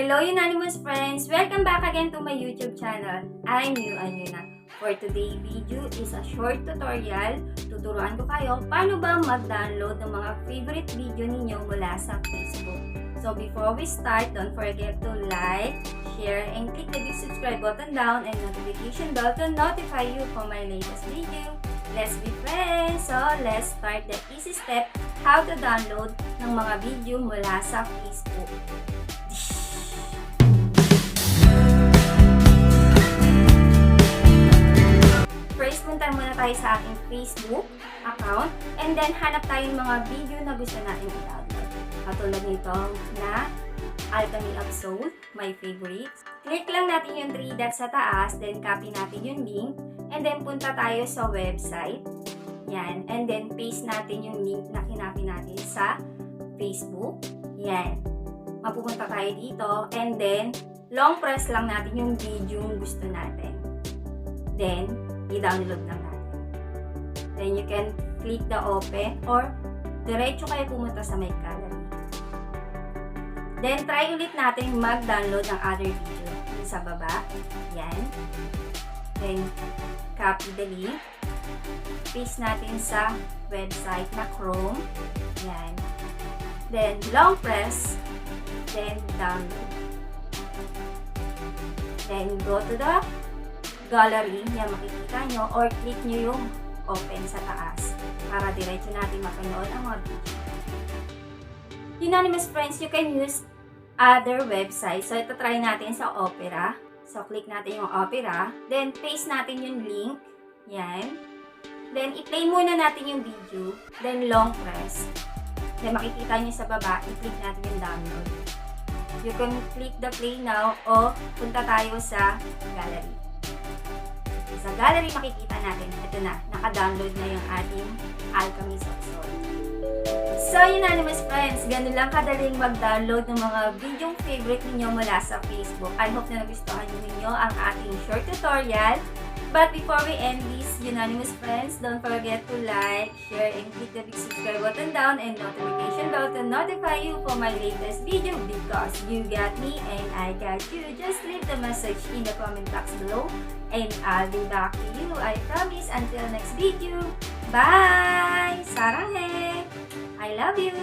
Hello unanimous friends! Welcome back again to my YouTube channel. I'm Euanne Hyuna. For today's video is a short tutorial. Tuturuan ko kayo paano ba mag-download ng mga favorite video ninyo mula sa Facebook. So before we start, don't forget to like, share, and click the big subscribe button down and notification bell to notify you for my latest video. Let's be friends! So let's start the easy step how to download ng mga video mula sa Facebook. First, punta muna tayo sa ating Facebook account and then hanap tayo ng mga video na gusto natin i-download. Katulad nito na Alchemy of Soul, my favorites. Click lang natin yung 3 dots sa taas, then copy natin yung link, and then punta tayo sa website. Yan, and then paste natin yung link na kinopy natin sa Facebook. Yan, mapupunta tayo dito, and then long press lang natin yung video yung gusto natin. Then, i-download lang natin. Then, you can click the open or diretso kayo pumunta sa my gallery. Then, try ulit natin mag-download ng other video. Yung sa baba. Yan. Then, copy the link. Paste natin sa website na Chrome. Yan. Then, long press. Then, download. Then, go to the gallery. Yan, makikita nyo. Or click nyo yung open sa taas. Para diretso natin mapanood ang mga video. Unanimous friends, you can use other websites. So, ito try natin sa Opera. So, click natin yung Opera. Then, paste natin yung link. Yan. Then, i-play muna natin yung video. Then, long press. Then, makikita nyo sa baba, i-click natin yung download. You can click the play now o punta tayo sa gallery. Sa gallery, makikita natin. Ito na, naka-download na yung ating Alchemy of Soul. So, unanimous friends, ganun lang kadaling mag-download ng mga video favorite ninyo mula sa Facebook. I hope na nagustuhan ninyo ang ating short tutorial. But before we end this, unanimous friends, don't forget to like, share, and click the big subscribe button down and notification bell to notify you for my latest video because you got me and I got you. Just leave the message in the comment box below and I'll be back to you. I promise. Until next video. Bye! Saranghe! I love you!